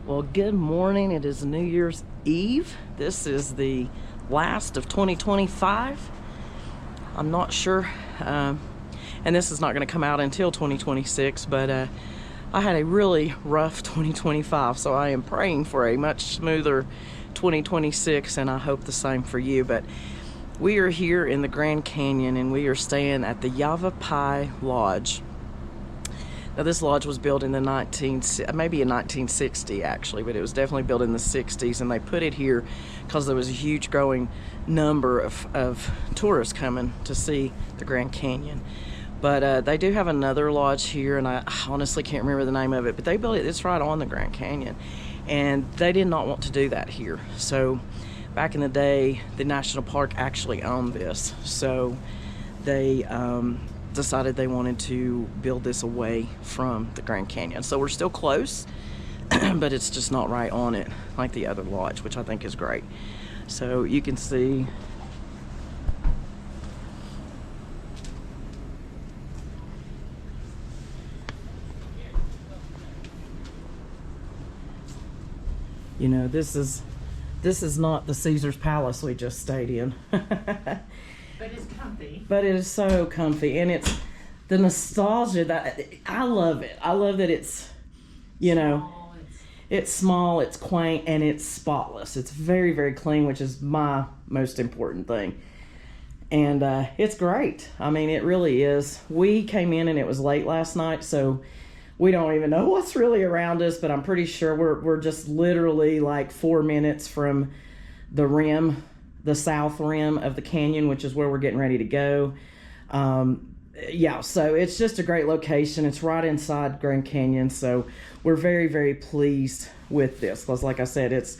Well, good morning. It is New Year's Eve. This is the last of 2025. I'm not sure, and this is not going to come out until 2026, but I had a really rough 2025, so I am praying for a much smoother 2026, and I hope the same for you. But we are here in the Grand Canyon, and we are staying at the Yavapai Lodge. Now, this lodge was built in the maybe in 1960 actually, but it was definitely built in the 60s, and they put it here because there was a huge growing number of tourists coming to see the Grand Canyon. But they do have another lodge here, and I honestly can't remember the name of it, but they built it, it's right on the Grand Canyon, and they did not want to do that here. So back in the day, the national park actually owned this, so they decided they wanted to build this away from the Grand Canyon. So we're still close, but it's just not right on it like the other lodge, which I think is great. So you can see you know, this is not the Caesar's Palace we just stayed in. But it's comfy. But it is so comfy, and it's the nostalgia that I love it. I love that it's, you know, it's small, it's quaint, and it's spotless. It's very, very clean, which is my most important thing. And it's great. I mean, it really is. We came in and it was late last night, so we don't even know what's really around us, but I'm pretty sure we're just literally like 4 minutes from the rim, the south rim of the canyon, which is where we're getting ready to go. Yeah, so it's just a great location. It's right inside Grand Canyon, so we're very, very pleased with this, because like I said, it's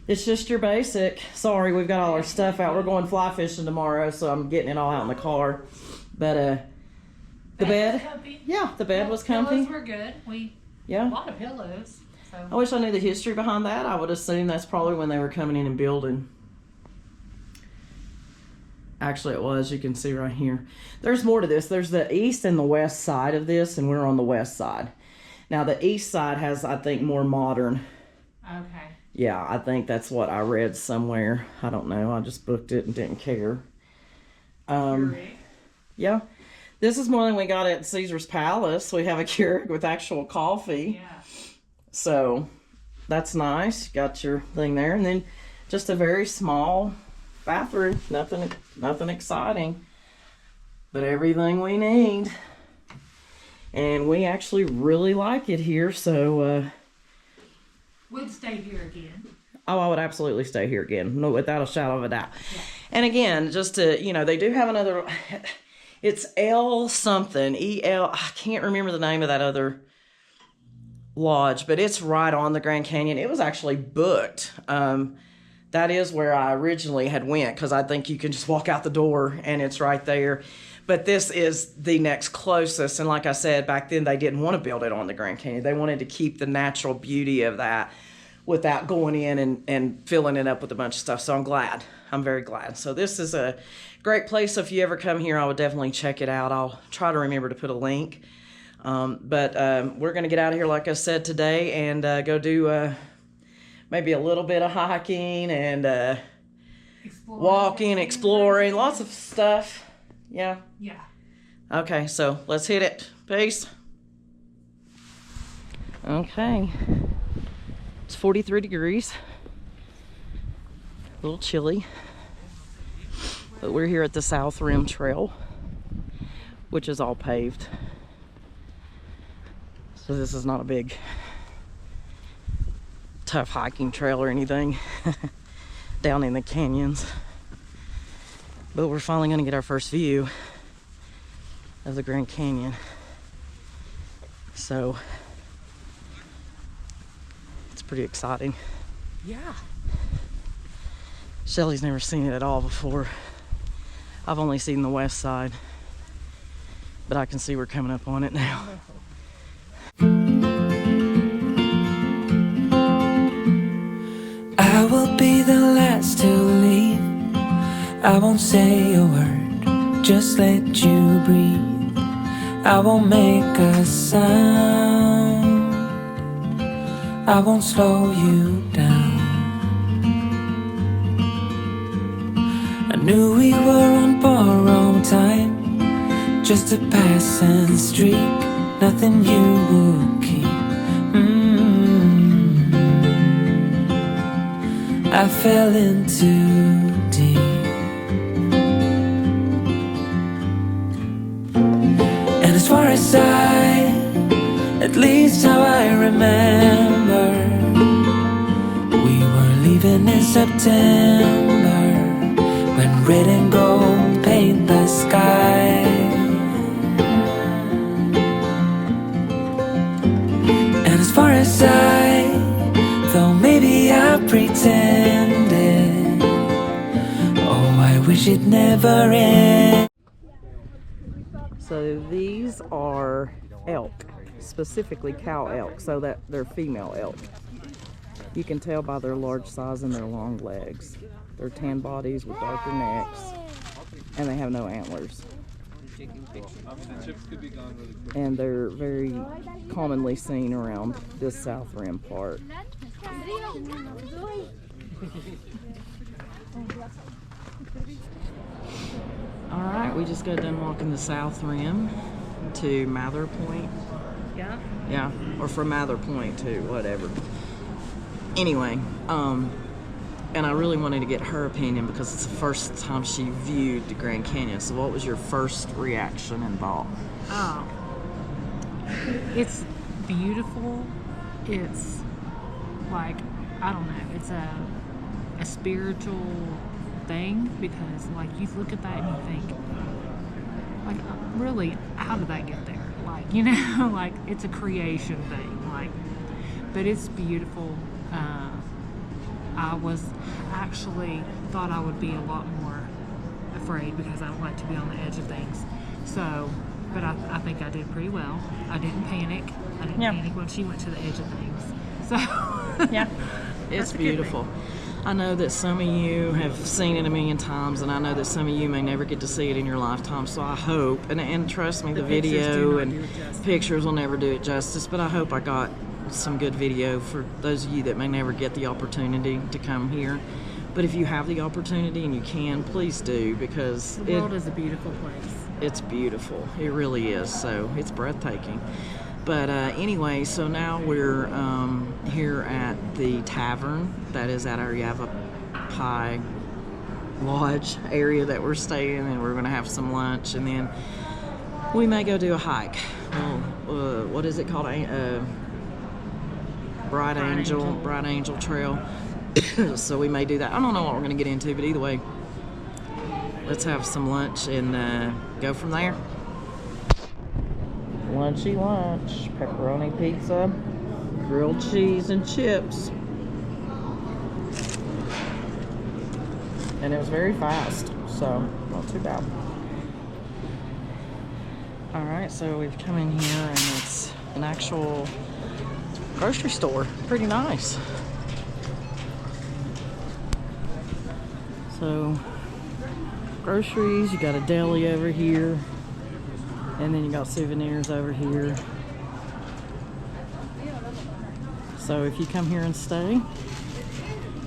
just your basic. Sorry, we've got all our stuff out. We're going fly fishing tomorrow, so I'm getting it all out in the car. But the bed, yeah, the bed was comfy. Pillows were good. A lot of pillows. So I wish I knew the history behind that. I would assume that's probably when they were coming in and building. Actually, it was. You can see right here. There's more to this. There's the east and the west side of this, and we're on the west side. Now, the east side has, I think, more modern. Okay. Yeah, I think that's what I read somewhere. I don't know. I just booked it and didn't care. Yeah. This is more than we got at Caesar's Palace. We have a Keurig with actual coffee. Yeah. So, that's nice. Got your thing there. And then just a very small bathroom. Nothing exciting, but everything we need. And we actually really like it here, so we'd stay here again. Oh, I would absolutely stay here again, no, without a shadow of a doubt. Yeah. And again, just to, you know, they do have another, it's L something, E-L, I can't remember the name of that other lodge, but it's right on the Grand Canyon. It was actually booked. That is where I originally had went, because I think you can just walk out the door and it's right there. But this is the next closest. And like I said, back then they didn't want to build it on the Grand Canyon. They wanted to keep the natural beauty of that without going in and filling it up with a bunch of stuff. So I'm glad. I'm very glad. So this is a great place. So if you ever come here, I would definitely check it out. I'll try to remember to put a link. But we're going to get out of here, like I said, today and go do maybe a little bit of hiking and walking, exploring, lots of stuff. Yeah? Yeah. Okay, so let's hit it. Peace. Okay. It's 43 degrees. A little chilly. But we're here at the South Rim Trail, which is all paved. So this is not a big tough hiking trail or anything down in the canyons, but we're finally going to get our first view of the Grand Canyon, so it's pretty exciting. Yeah. Shelly's never seen it at all before. I've only seen the west side, but I can see we're coming up on it now. I will be the last to leave. I won't say a word, just let you breathe. I won't make a sound, I won't slow you down. I knew we were on borrowed time, just a passing streak, nothing you would keep. I fell in too deep. And as far as at least how I remember, we were leaving in September, when red and gold paint the sky. And as far as though maybe I pretended, oh, I wish it never ended. So these are elk, specifically cow elk, so that they're female elk. You can tell by their large size and their long legs. They're tan bodies with darker necks, and they have no antlers. And they're very commonly seen around this South Rim part. Alright, we just got done walking the South Rim to Mather Point. Yeah. Yeah, or from Mather Point to whatever. Anyway, and I really wanted to get her opinion because it's the first time she viewed the Grand Canyon. So what was your first reaction and thought? Oh, it's beautiful. It's like, I don't know, it's a spiritual thing, because like you look at that and you think, like, really, how did that get there? Like, you know, like it's a creation thing, like, but it's beautiful. I actually thought I would be a lot more afraid because I don't like to be on the edge of things. So, but I think I did pretty well. I didn't panic. I didn't panic when she went to the edge of things. So, yeah, it's beautiful. I know that some of you have seen it a million times, and I know that some of you may never get to see it in your lifetime, so I hope, and trust me, the video and pictures will never do it justice, but I hope I got some good video for those of you that may never get the opportunity to come here. But if you have the opportunity and you can, please do, because the world is a beautiful place. It's beautiful. It really is. So it's breathtaking. But anyway, so now we're here at the tavern that is at our Yavapai Lodge area that we're staying in, and we're going to have some lunch, and then we may go do a hike. Well, what is it called? Bright Angel Trail. So we may do that. I don't know what we're going to get into, but either way, let's have some lunch and go from there. Lunchy lunch, pepperoni pizza, grilled cheese and chips. And it was very fast, so not too bad. Alright, so we've come in here and it's an actual grocery store. Pretty nice. So, groceries, you got a deli over here, and then you got souvenirs over here. So if you come here and stay,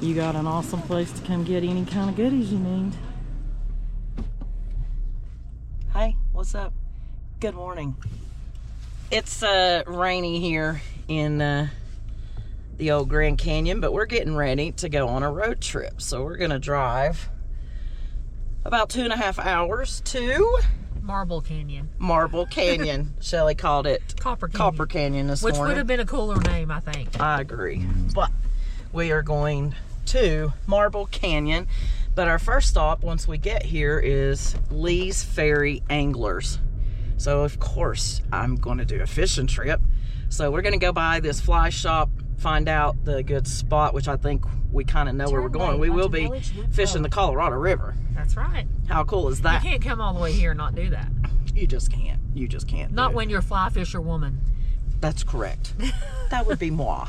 you got an awesome place to come get any kind of goodies you need. Hey, what's up? Good morning. It's rainy here in the old Grand Canyon, but we're getting ready to go on a road trip. So we're gonna drive about 2.5 hours to Marble Canyon. Marble Canyon. Shelley called it Copper Canyon this morning. Which would have been a cooler name, I think. I agree. But we are going to Marble Canyon. But our first stop, once we get here, is Lee's Ferry Anglers. So, of course, I'm going to do a fishing trip. So we're going to go by this fly shop, find out the good spot, which I think we kind of know where we're going. We will be fishing the Colorado River. That's right. How cool is that? You can't come all the way here and not do that. You just can't. You just can't. Not when you're a fly fisher woman. That's correct. That would be moi.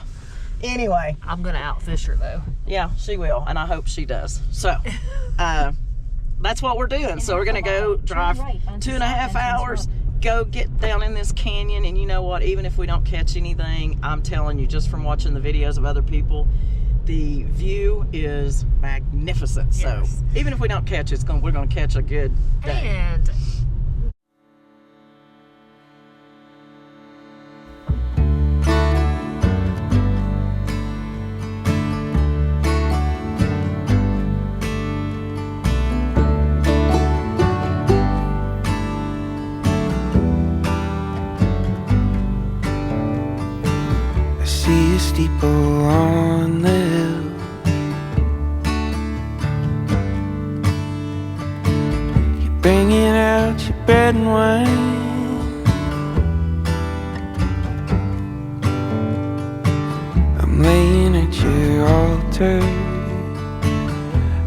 Anyway. I'm going to outfish her, though. Yeah, she will, and I hope she does. So, that's what we're doing. So we're going to go drive 2.5 hours, go get down in this canyon, and you know what, even if we don't catch anything, I'm telling you, just from watching the videos of other people, the view is magnificent. Yes. So even if we don't catch it, we're gonna catch a good day. And I see a steeple on the hill. You're bringing out your bread and wine. I'm laying at your altar.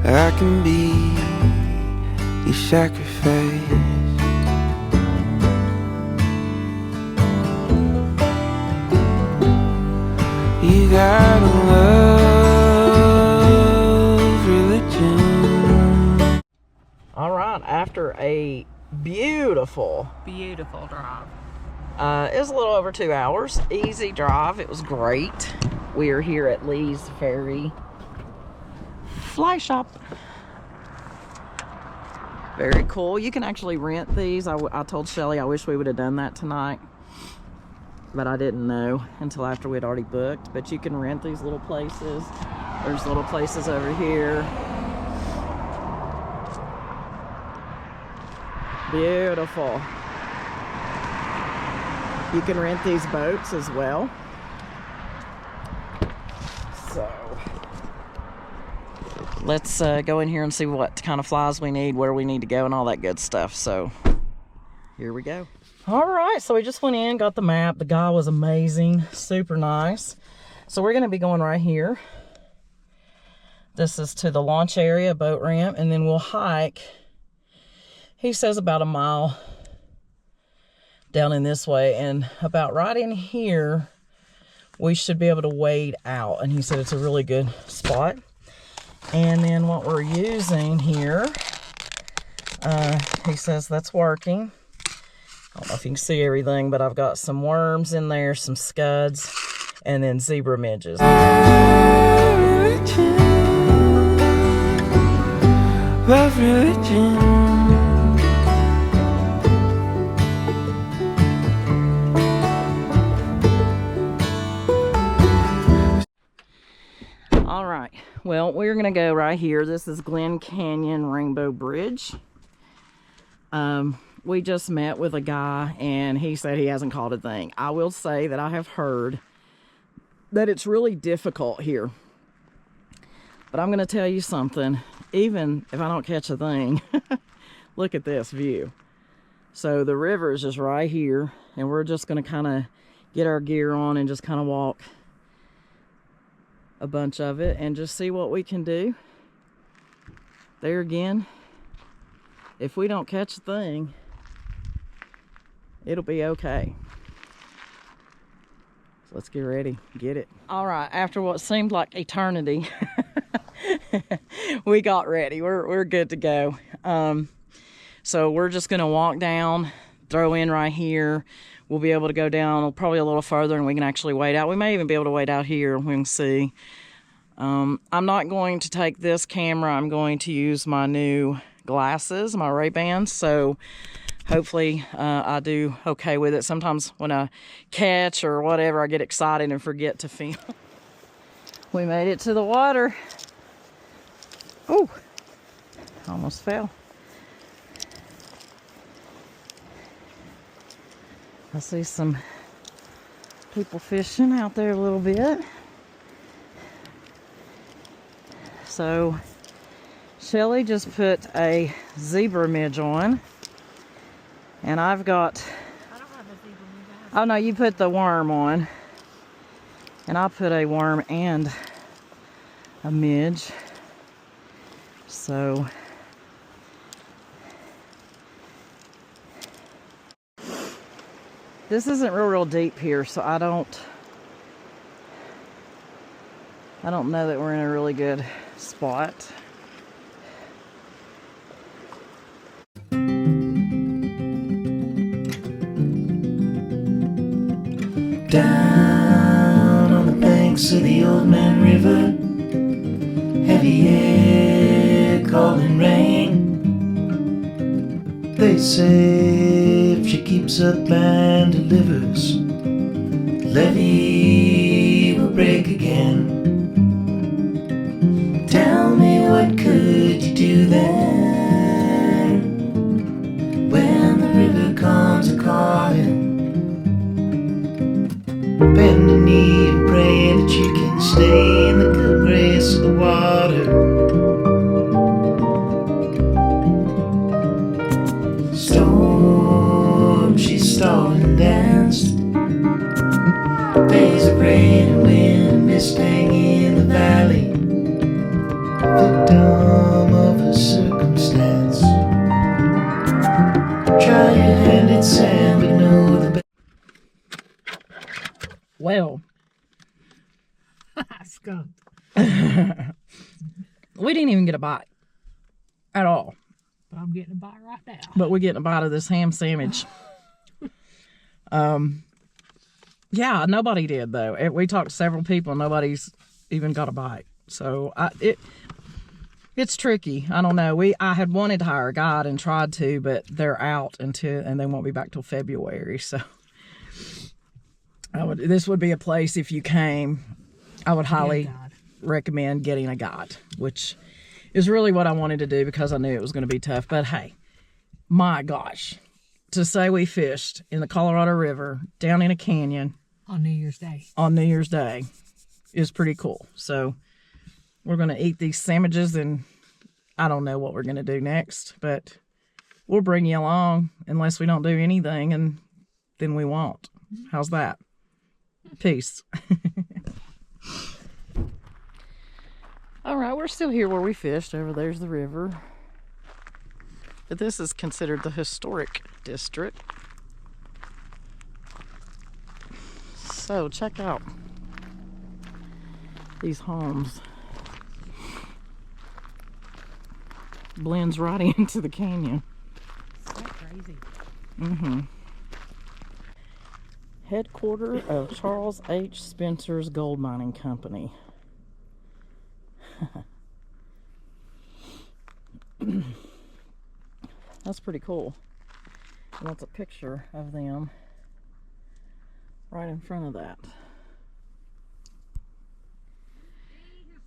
I can be your sacrifice. You gotta love religion. All right, after a beautiful drive. it was a little over 2 hours, easy drive. It was great. We are here at Lee's Ferry Fly Shop. Very cool. You can actually rent these. I told Shelly I wish we would have done that tonight, but I didn't know until after we'd already booked. But you can rent these little places. There's little places over here. Beautiful. You can rent these boats as well. So let's go in here and see what kind of flies we need, where we need to go, and all that good stuff. So here we go. All right, so we just went in, got the map. The guy was amazing, super nice. So we're gonna be going right here. This is to the launch area, boat ramp, and then we'll hike, he says, about a mile down in this way, and about right in here we should be able to wade out, and he said it's a really good spot. And then what we're using here, he says that's working. I don't know if you can see everything, but I've got some worms in there, some scuds, and then zebra midges. Love religion. All right, well, we're gonna go right here. This is Glen Canyon Rainbow Bridge. We just met with a guy, and he said he hasn't caught a thing. I will say that I have heard that it's really difficult here. But I'm gonna tell you something, even if I don't catch a thing, look at this view. So the river is just right here, and we're just gonna kind of get our gear on and just kind of walk a bunch of it and just see what we can do. There again, if we don't catch a thing, it'll be okay. So let's get ready, get it. All right, after what seemed like eternity, we got ready. We're good to go. So we're just gonna walk down, throw in right here. We'll be able to go down probably a little further, and we can actually wade out. We may even be able to wade out here. We can see. I'm not going to take this camera. I'm going to use my new glasses, my Ray-Bans. So hopefully I do okay with it. Sometimes when I catch or whatever, I get excited and forget to film. We made it to the water. Oh, almost fell. I see some people fishing out there a little bit. So Shelly just put a zebra midge on, and I've got, I don't have a zebra midge. oh no, you put the worm on, and I put a worm and a midge. So this isn't real deep here, so I don't know that we're in a really good spot. Down on the banks of the Old Man River, heavy air calling rain. They say if she keeps up and delivers, levee will break again. Tell me, what could you do then when the river comes a-calling? Bend a knee and pray that you can stay in the good grace of the water. Storm, she's stalled and danced. Days of rain and wind and mist hang in the valley, victim of a circumstance. Try your hand at sand, but know the Well, Skunk. we didn't even get a bite at all. But I'm getting a bite right now. But we're getting a bite of this ham sandwich. Yeah, nobody did though. We talked to several people, nobody's even got a bite. So it's tricky. I don't know. I had wanted to hire a guide and tried to, but they're out and they won't be back till February. So this would be a place, if you came, I would highly recommend getting a guide, which is really what I wanted to do because I knew it was going to be tough. But hey, my gosh, to say we fished in the Colorado River down in a canyon on New Year's Day is pretty cool. So we're going to eat these sandwiches, and I don't know what we're going to do next, but we'll bring you along unless we don't do anything, and then we won't. How's that? Peace. All right, we're still here where we fished. Over there's the river. But this is considered the historic district. So check out these homes. Blends right into the canyon. That's crazy. Mm-hmm. Headquarters of Charles H. Spencer's Gold Mining Company. That's pretty cool. And that's a picture of them right in front of that.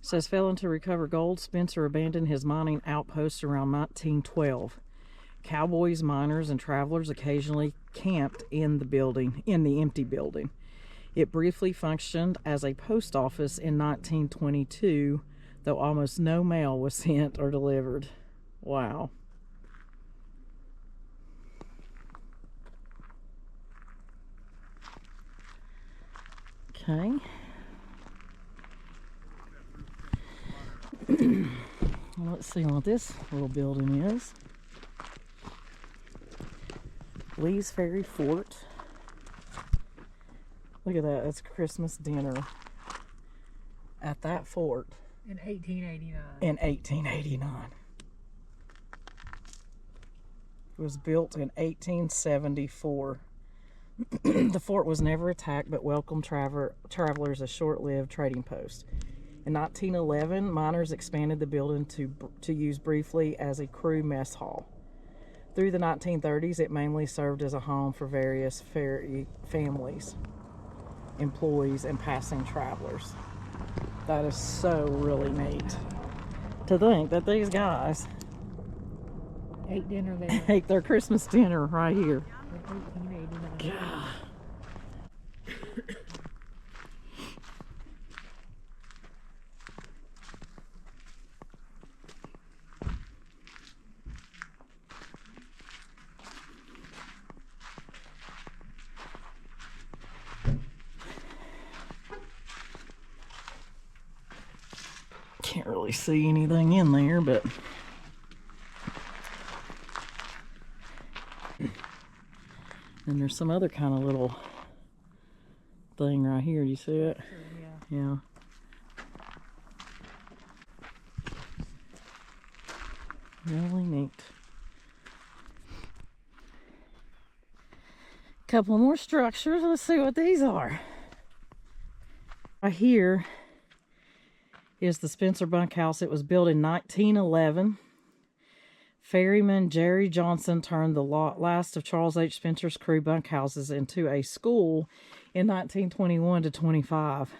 It says, failing to recover gold, Spencer abandoned his mining outpost around 1912. Cowboys, miners, and travelers occasionally camped in the empty building. It briefly functioned as a post office in 1922, though almost no mail was sent or delivered. Wow. Okay. Let's see what this little building is. Lee's Ferry Fort. Look at that. It's Christmas dinner at that fort. In 1889. In 1889. It was built in 1874. The fort was never attacked, but welcomed travelers, a short-lived trading post. In 1911, miners expanded the building to use briefly as a crew mess hall. Through the 1930s, it mainly served as a home for various ferry families, employees, and passing travelers. That is so really neat to think that these guys ate dinner there. ate their Christmas dinner right here. In 1889. God. Can't really see anything in there, but and there's some other kind of little thing right here. You see it? Sure, yeah. Yeah. Really neat. Couple more structures. Let's see what these are. Right here is the Spencer bunkhouse. It was built in 1911. Ferryman Jerry Johnson turned the last of Charles H. Spencer's crew bunkhouses into a school in 1921 to 25.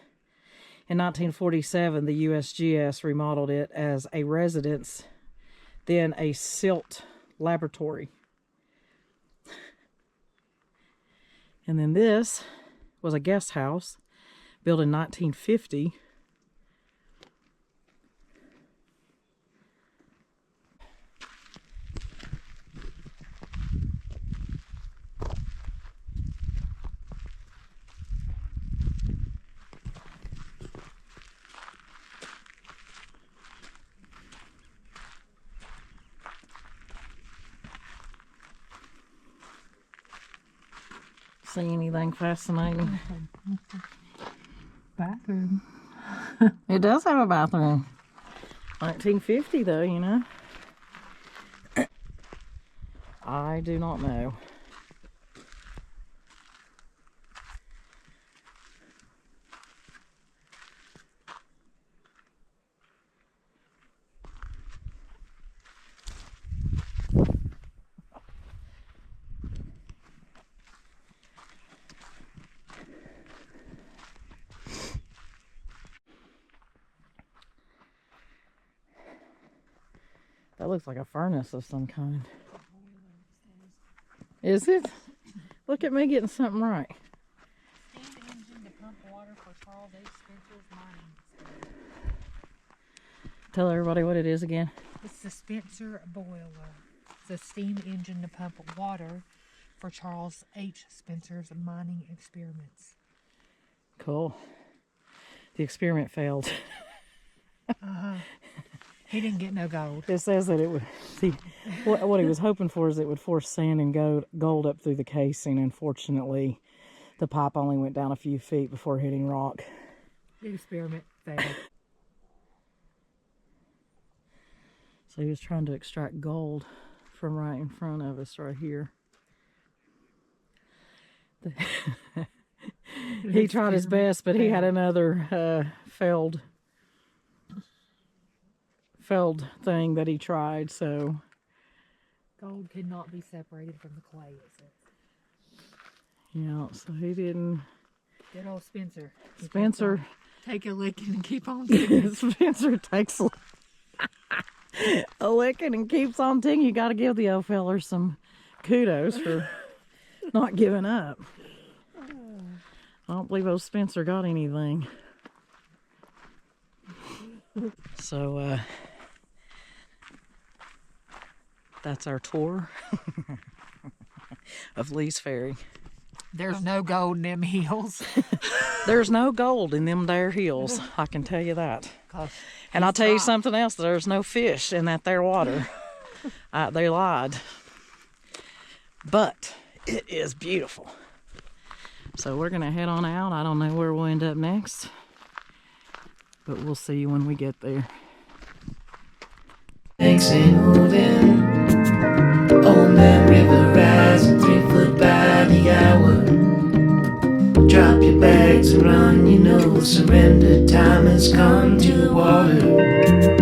In 1947, the USGS remodeled it as a residence, then a silt laboratory. And then this was a guest house built in 1950. See anything fascinating? Bathroom. It does have a bathroom. 1950 though, you know. I do not know. That looks like a furnace of some kind. Is it? Look at me getting something right. Steam engine to pump water for Charles H. Spencer's mining. Tell everybody what it is again. It's the Spencer boiler. It's a steam engine to pump water for Charles H. Spencer's mining experiments. Cool. The experiment failed. He didn't get no gold. It says that it would, see, what he was hoping for is it would force sand and gold up through the casing. Unfortunately, the pipe only went down a few feet before hitting rock. The experiment failed. So he was trying to extract gold from right in front of us right here. He tried his best, but he had another failed thing that he tried, so Gold could not be separated from the clay, it says. yeah, so he didn't. Good old Spencer. Spencer Take a licking and keep on singing. Spencer takes a licking and keeps on singing. You got to give the old feller some kudos for not giving up. I don't believe old Spencer got anything. So that's our tour of Lee's Ferry. There's no gold in them hills. There's no gold in them there hills, I can tell you that. And I'll tell you something else, there's no fish in that there water. They lied. But it is beautiful. So we're going to head on out. I don't know where we'll end up next, but we'll see you when we get there. Thanks ain't holding. Old man river rising 3 foot by the hour. Drop your bags and run, you know, surrender time has come to the water.